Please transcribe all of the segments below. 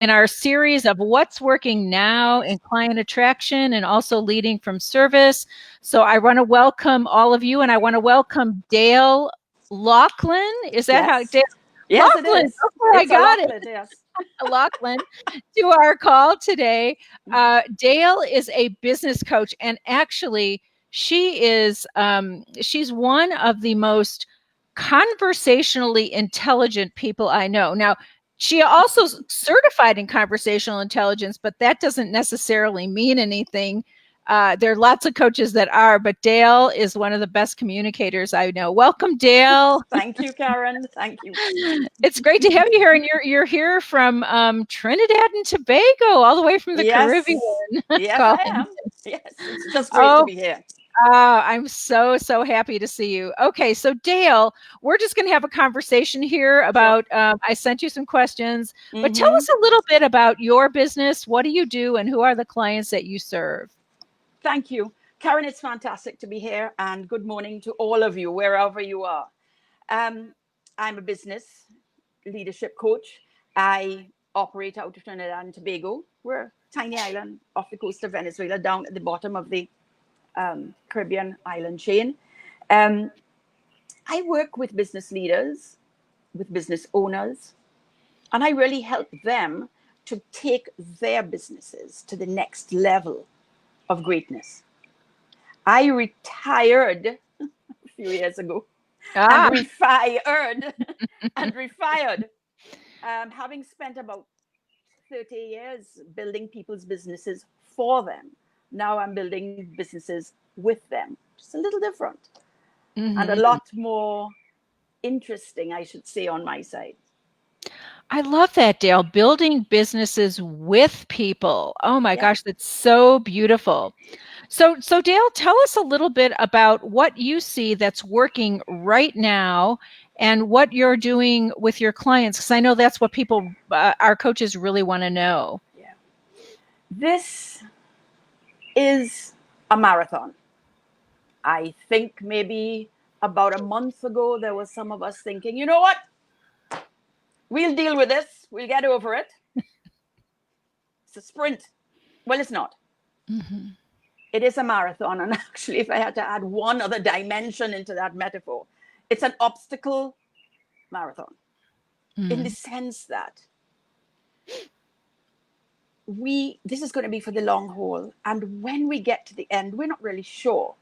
in our series of what's working now in client attraction and also leading from service. So I want to welcome all of you, and I want to welcome Dale Laughlin. Is that how Yes. Dale Yes, it Laughlin? is. Okay, I It's a got it. Lachlan, yes. Laughlin to our call today. Dale is a business coach, and actually, she's one of the most conversationally intelligent people I know. Now, she also certified in conversational intelligence, but that doesn't necessarily mean anything. There are lots of coaches that are, but Dale is one of the best communicators I know. Welcome, Dale. Thank you, Karen. Thank you. It's great to have you here, and you're here from Trinidad and Tobago, all the way from the Caribbean. Yes. Yes, I Calling. am. Yes. It's just great to Oh, be here. I'm so happy to see you. Okay, so Dale, we're just going to have a conversation here Sure. about. I sent you some questions, but tell Mm-hmm. us a little bit about your business. What do you do, and who are the clients that you serve? Thank you. Karen, it's fantastic to be here, and good morning to all of you, wherever you are. Um, I'm a business leadership coach. I operate out of Trinidad and Tobago. We're a tiny island off the coast of Venezuela, down at the bottom of the Caribbean island chain. Um, I work with business leaders, with business owners, and I really help them to take their businesses to the next level of greatness. I retired a few years ago and Ah, refired and refired, having spent about 30 years building people's businesses for them. Now I'm building businesses with them. Just a little different and a mhm. lot more interesting, I should say, on my side. I love that, Dale. Building businesses with people. Oh my Yeah. gosh, that's so beautiful. So Dale, tell us a little bit about what you see that's working right now and what you're doing with your clients, because I know that's what people, our coaches, really want to know. Yeah. This is a marathon. I think maybe about a month ago, there was some of us thinking, you know what? We'll deal with this. We'll get over it. It's a sprint. Well, it's not. Mhm. It is a marathon. And actually, if I had to add one other dimension into that metaphor, it's an obstacle marathon in the Mm. sense that this is going to be for the long haul. And when we get to the end, we're not really sure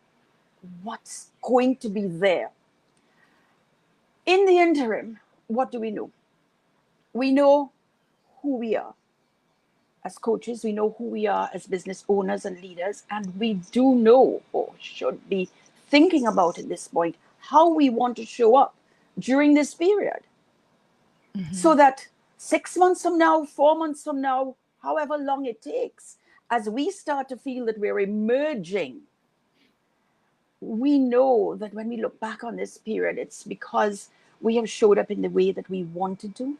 what's going to be there. In the interim, what do we know? We know who we are as coaches, we know who we are as business owners and leaders, and we do know, or should be thinking about at this point, how we want to show up during this period. So Mhm. that 6 months from now, 4 months from now, however long it takes, as we start to feel that we're emerging, we know that when we look back on this period, it's because we have showed up in the way that we wanted to.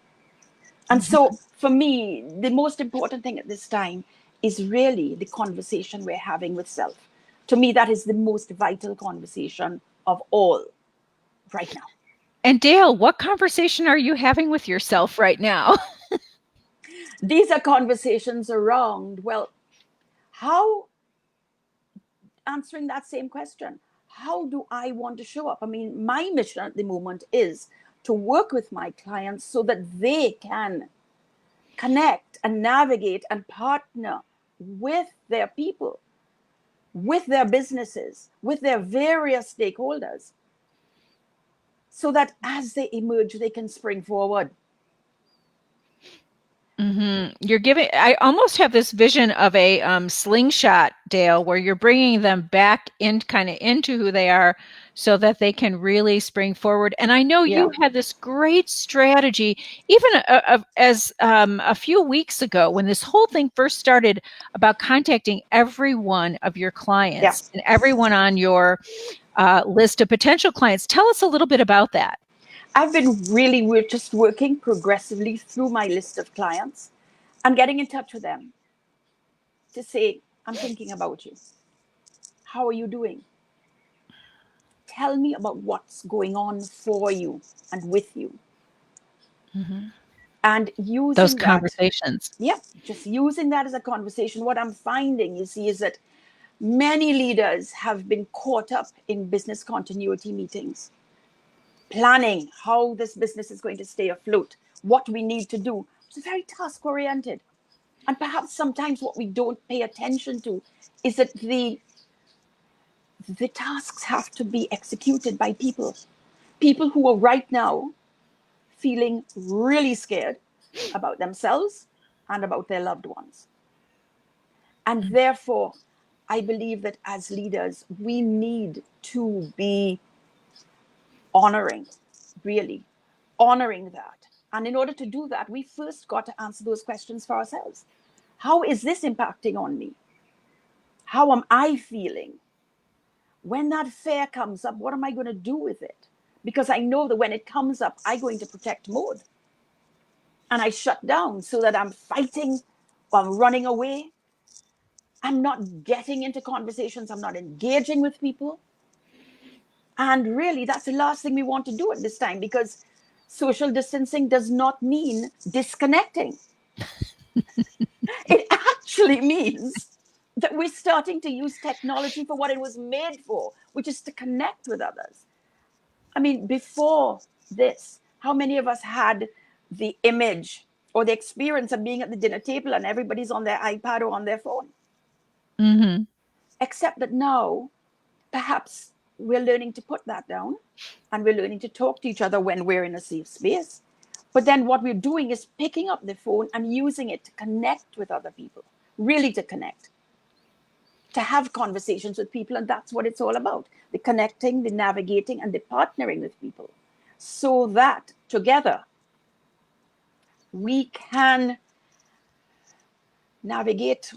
And so, Mhm. for me, the most important thing at this time is really the conversation we're having with self. To me, that is the most vital conversation of all right now. And Dale, what conversation are you having with yourself right now? These are conversations around, well, how, answering that same question, how do I want to show up? I mean, my mission at the moment is to work with my clients so that they can connect and navigate and partner with their people, with their businesses, with their various stakeholders, so that as they emerge, they can spring forward. You're giving, I almost have this vision of a slingshot, Dale, where you're bringing them back in kind of into who they are so that they can really spring forward. And I know Yeah. you had this great strategy, even as a few weeks ago when this whole thing first started about contacting every one of your Yeah. clients and everyone on your list of potential clients. Tell us a little bit about that. I've been really, we're just working progressively through my list of clients and getting in touch with them to say, I'm thinking about you. How are you doing? Tell me about what's going on for you and with you. Mhm. And using those that, conversations. yeah, just using that as a conversation. What I'm finding, you see, is that many leaders have been caught up in business continuity meetings, planning how this business is going to stay afloat, what we need to do. It's very task oriented. And perhaps sometimes what we don't pay attention to is that the tasks have to be executed by people who are right now feeling really scared about themselves and about their loved ones. And therefore, I believe that as leaders, we need to be honoring, really honoring that. And in order to do that, we first got to answer those questions for ourselves. How is this impacting on me? How am I feeling? When that fear comes up, what am I going to do with it? Because I know that when it comes up, I'm going to protect mode. And I shut down so that I'm fighting or I'm running away. I'm not getting into conversations. I'm not engaging with people. And really, that's the last thing we want to do at this time, because social distancing does not mean disconnecting. It actually means that we're starting to use technology for what it was made for, which is to connect with others. I mean, before this, how many of us had the image or the experience of being at the dinner table and everybody's on their iPad or on their phone? Mm-hmm. Except that now, perhaps we're learning to put that down and we're learning to talk to each other when we're in a safe space. But then what we're doing is picking up the phone and using it to connect with other people, really to connect, to have conversations with people. And that's what it's all about, the connecting, the navigating, and the partnering with people, so that together we can navigate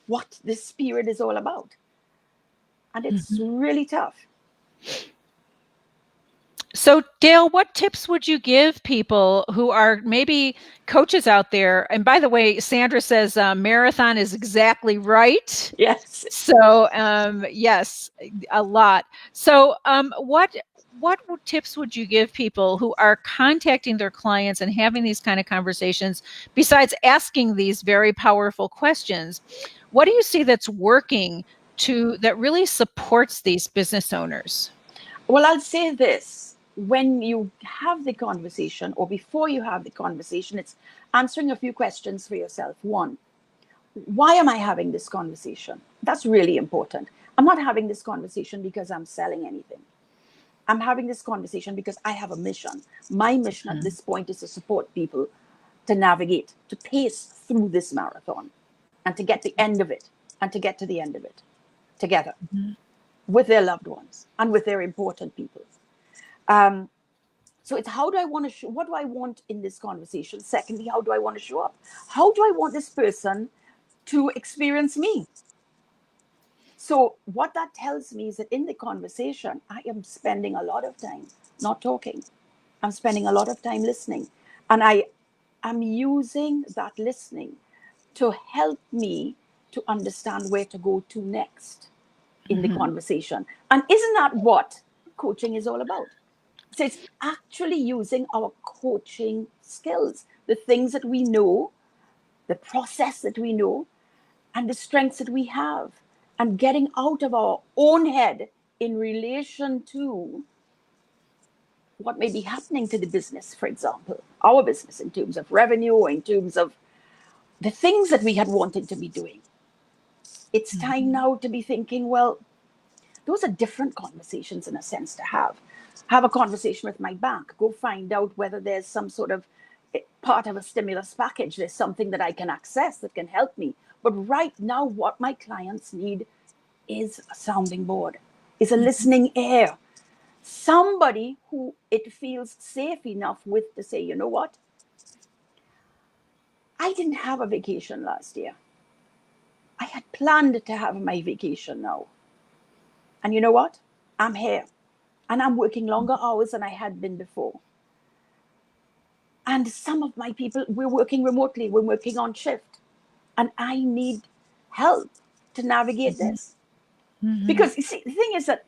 what this period is all about. And it's really tough. So, Dale, what tips would you give people who are maybe coaches out there? And by the way, Sandra says marathon is exactly right. Yes. So, yes, a lot. So, what tips would you give people who are contacting their clients and having these kind of conversations, besides asking these very powerful questions? What do you see that's working that really supports these business owners? Well, I'll say this. When you have the conversation, or before you have the conversation, it's answering a few questions for yourself. One, why am I having this conversation? That's really important. I'm not having this conversation because I'm selling anything. I'm having this conversation because I have a mission. My mission at this point is to support people to navigate, to pace through this marathon, and to get the end of it, and to get to the end of it together with their loved ones and with their important people. So it's, how do I want to what do I want in this conversation? Secondly, how do I want to show up? How do I want this person to experience me? So what that tells me is that in the conversation, I am spending a lot of time not talking. I'm spending a lot of time listening. And I am using that listening to help me to understand where to go to next in the conversation. And isn't that what coaching is all about? So it's actually using our coaching skills, the things that we know, the process that we know, and the strengths that we have, and getting out of our own head in relation to what may be happening to the business, for example, our business in terms of revenue or in terms of the things that we had wanted to be doing. It's time now to be thinking, well, those are different conversations in a sense to have. Have a conversation with my bank, go find out whether there's some sort of part of a stimulus package, there's something that I can access that can help me. But right now, what my clients need is a sounding board, is a listening ear, somebody who it feels safe enough with to say, you know what? I didn't have a vacation last year. I had planned to have my vacation now. And you know what? I'm here. And I'm working longer hours than I had been before. And some of my people, we're working remotely, we're working on shift. And I need help to navigate this. Because you see, the thing is that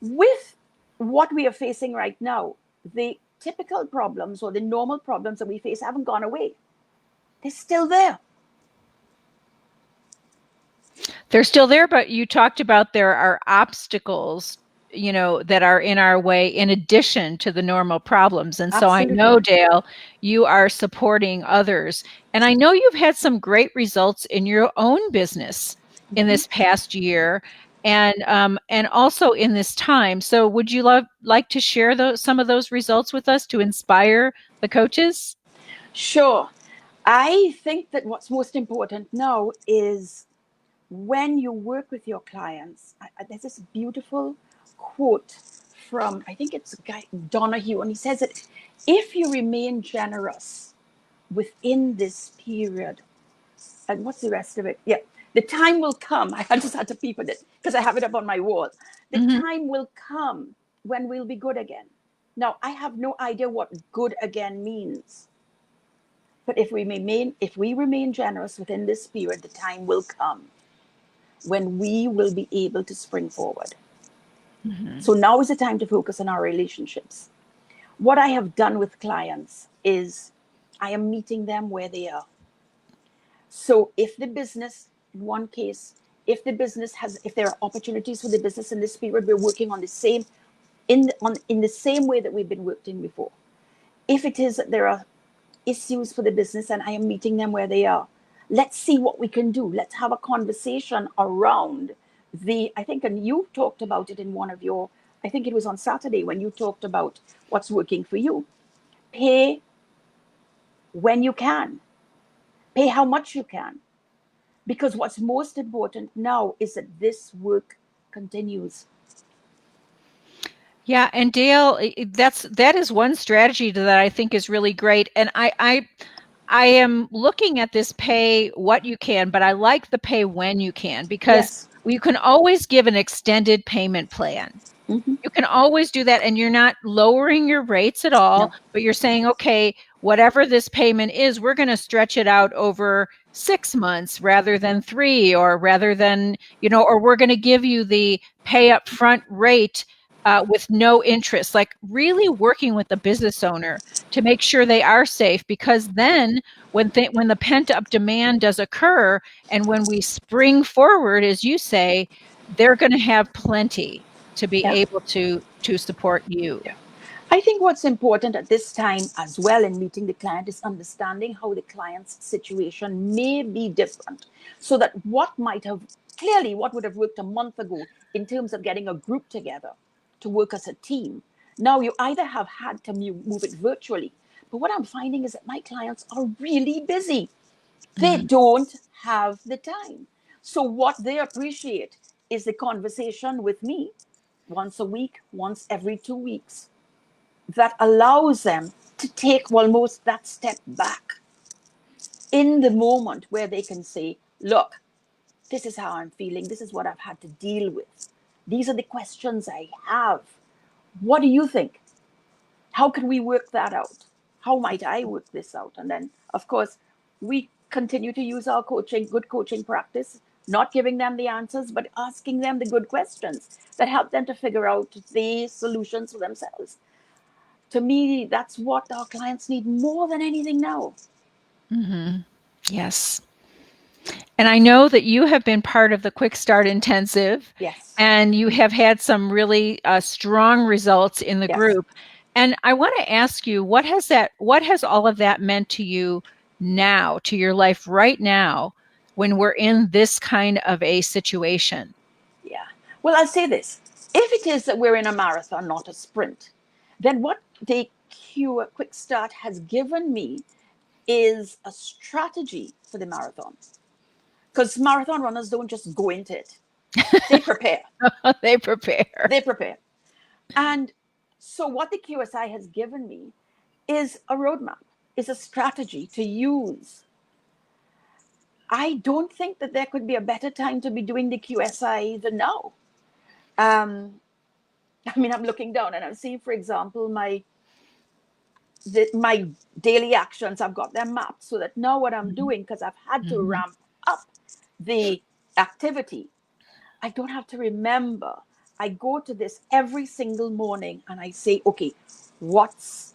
with what we are facing right now, the typical problems or the normal problems that we face haven't gone away. They're still there. They're still there, but you talked about there are obstacles, that are in our way in addition to the normal problems. And so I Absolutely. know, Dale, you are supporting others. And I know you've had some great results in your own business in this past year and also in this time. So would you like to share some of those results with us to inspire the coaches? Sure. I think that what's most important now is when you work with your clients, there's this beautiful quote from, I think it's a guy, Donahue, and he says that if you remain generous within this period, and what's the rest of it? Yeah, the time will come. I just had to peep at it because I have it up on my wall. The time will come when we'll be good again. Now, I have no idea what good again means. But if we remain generous within this period, the time will come when we will be able to spring forward. So now is the time to focus on our relationships. What I have done with clients is I am meeting them where they are. So if the business, in one case, if there are opportunities for the business in this period, we're working on the same, in the same way that we've been working before. If it is that there are issues for the business and I am meeting them where they are, let's see what we can do. Let's have a conversation around I think, and you talked about it in one of your, I think it was on Saturday when you talked about what's working for you. Pay when you can. Pay how much you can. Because what's most important now is that this work continues. Yeah, and Dale, that is one strategy that I think is really great. And I am looking at this pay what you can, but I like the pay when you can because Yes. you can always give an extended payment plan. You can always do that, and you're not lowering your rates at all, No. but you're saying, okay, whatever this payment is, we're going to stretch it out over 6 months rather than 3, or rather than, or we're going to give you the pay up front rate with no interest, like really working with the business owner to make sure they are safe, because then when the pent up demand does occur and when we spring forward, as you say, they're going to have plenty to be Yeah. able to support you. Yeah. I think what's important at this time as well in meeting the client is understanding how the client's situation may be different. So that what would have worked a month ago in terms of getting a group together to work as a team, now you either have had to move it virtually. But what I'm finding is that my clients are really busy. They don't have the time. So what they appreciate is the conversation with me once a week, once every 2 weeks, that allows them to take almost that step back in the moment where they can say, look, this is how I'm feeling. This is what I've had to deal with. These are the questions I have. What do you think? How can we work that out? How might I work this out? And then, of course, we continue to use our good coaching practice, not giving them the answers, but asking them the good questions that help them to figure out the solutions for themselves. To me, that's what our clients need more than anything now. Yes. And I know that you have been part of the Quick Start Intensive, Yes. and you have had some really strong results in the Yes. group. And I want to ask you, what has all of that meant to you now, to your life right now, when we're in this kind of a situation? Yeah. Well, I'll say this. If it is that we're in a marathon, not a sprint, then what the Quick Start has given me is a strategy for the marathon. Because marathon runners don't just go into it. They prepare. They prepare. They prepare. And so what the QSI has given me is a roadmap, is a strategy to use. I don't think that there could be a better time to be doing the QSI than now. Um, I'm looking down and I'm seeing, for example, my daily actions. I've got them mapped so that now what I'm doing, because I've had to ramp up the activity, I don't have to remember. I go to this every single morning and I say, okay,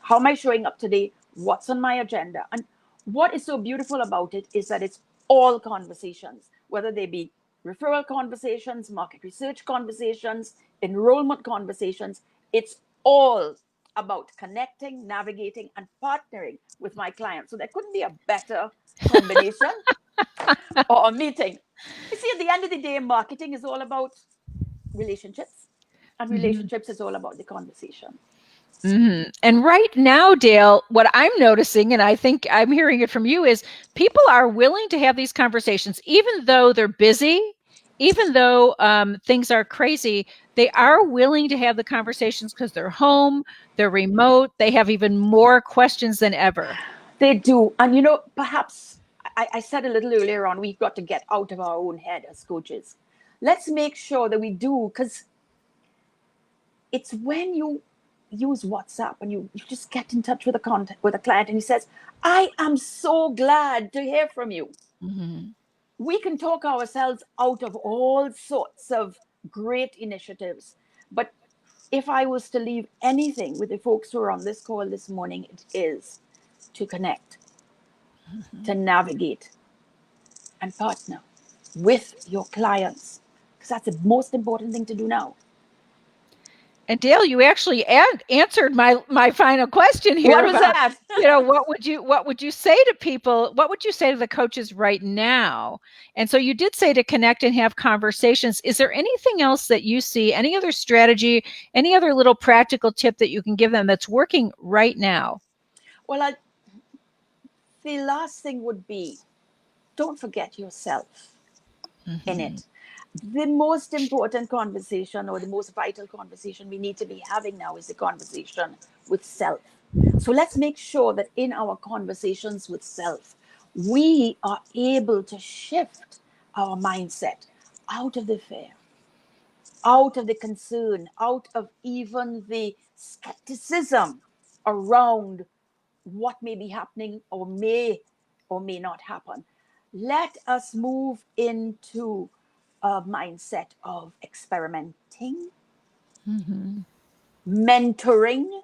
how am I showing up today? What's on my agenda? And what is so beautiful about it is that it's all conversations, whether they be referral conversations, market research conversations, enrollment conversations. It's all about connecting, navigating, and partnering with my clients. So there couldn't be a better combination or a meeting. You see, at the end of the day, marketing is all about relationships, and relationships is all about the conversation. Mm-hmm. And right now, Dale, what I'm noticing, and I think I'm hearing it from you, is people are willing to have these conversations, even though they're busy, even though things are crazy. They are willing to have the conversations because they're home, they're remote, they have even more questions than ever. They do. And, perhaps I said a little earlier on, we've got to get out of our own head as coaches. Let's make sure that we do, because it's when you use WhatsApp and you just get in touch with a client and he says, I am so glad to hear from you. Mm-hmm. We can talk ourselves out of all sorts of great initiatives. But if I was to leave anything with the folks who are on this call this morning, it is to connect, to navigate, and partner with your clients, because that's the most important thing to do now. And Dale, you actually answered my final question here. What was that? What would you say to people? What would you say to the coaches right now? And so you did say to connect and have conversations. Is there anything else that you see, any other strategy, any other little practical tip that you can give them that's working right now? Well, the last thing would be, don't forget yourself in it. The most important conversation, or the most vital conversation we need to be having now, is the conversation with self. So let's make sure that in our conversations with self, we are able to shift our mindset out of the fear, out of the concern, out of even the skepticism around what may be happening or may not happen. Let us move into a mindset of experimenting, mentoring,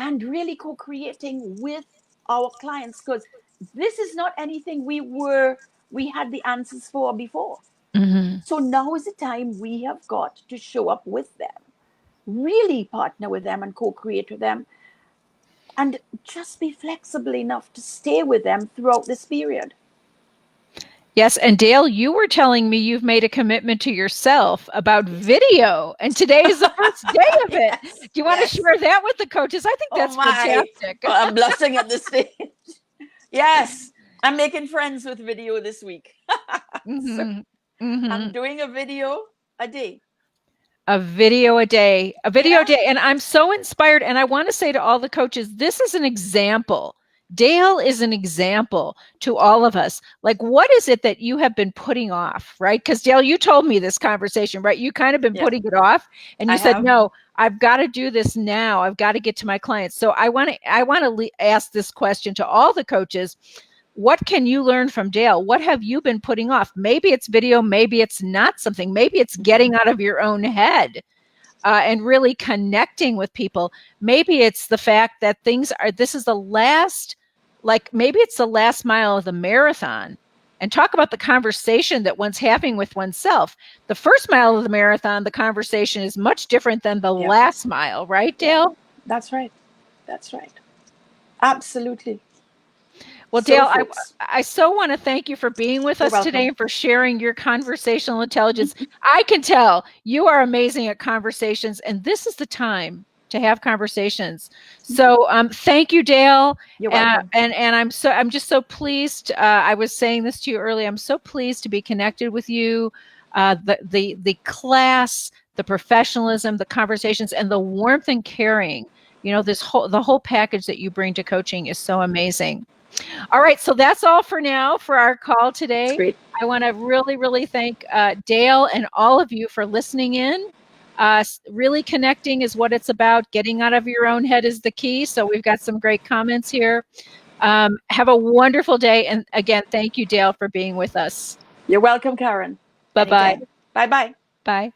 and really co-creating with our clients, because this is not anything we had the answers for before. So now is the time we have got to show up with them, really partner with them and co-create with them, and just be flexible enough to stay with them throughout this period. Yes, and Dale, you were telling me you've made a commitment to yourself about video, and today is the first day of it. Yes, Do you want to share that with the coaches? I think that's fantastic. I'm blushing at this stage. Yes, I'm making friends with video this week. So I'm doing a video a day. A video a day, a day. And I'm so inspired. And I want to say to all the coaches, this is an example. Dale is an example to all of us. Like, what is it that you have been putting off, right? Because Dale, you told me this conversation, right? You kind of been putting it off, and you said, no, I've got to do this now. I've got to get to my clients. So I want to ask this question to all the coaches. What can you learn from Dale? What have you been putting off? Maybe it's video, maybe it's not something, maybe it's getting out of your own head and really connecting with people. Maybe it's the fact that this is the last, maybe it's the last mile of the marathon. And talk about the conversation that one's having with oneself. The first mile of the marathon, the conversation is much different than the last mile, right, Dale? That's right. That's right. Absolutely. Well, Dale, I so want to thank you for being with us today and for sharing your conversational intelligence. I can tell you are amazing at conversations, and this is the time to have conversations. So thank you, Dale. You're welcome. And I'm just so pleased. I was saying this to you earlier. I'm so pleased to be connected with you. The class, the professionalism, the conversations, and the warmth and caring. The whole package that you bring to coaching is so amazing. All right, so that's all for now for our call today. Great. I want to really, really thank Dale and all of you for listening in. Really connecting is what it's about. Getting out of your own head is the key. So we've got some great comments here. Have a wonderful day. And again, thank you, Dale, for being with us. You're welcome, Karen. Bye-bye. Bye-bye. Bye.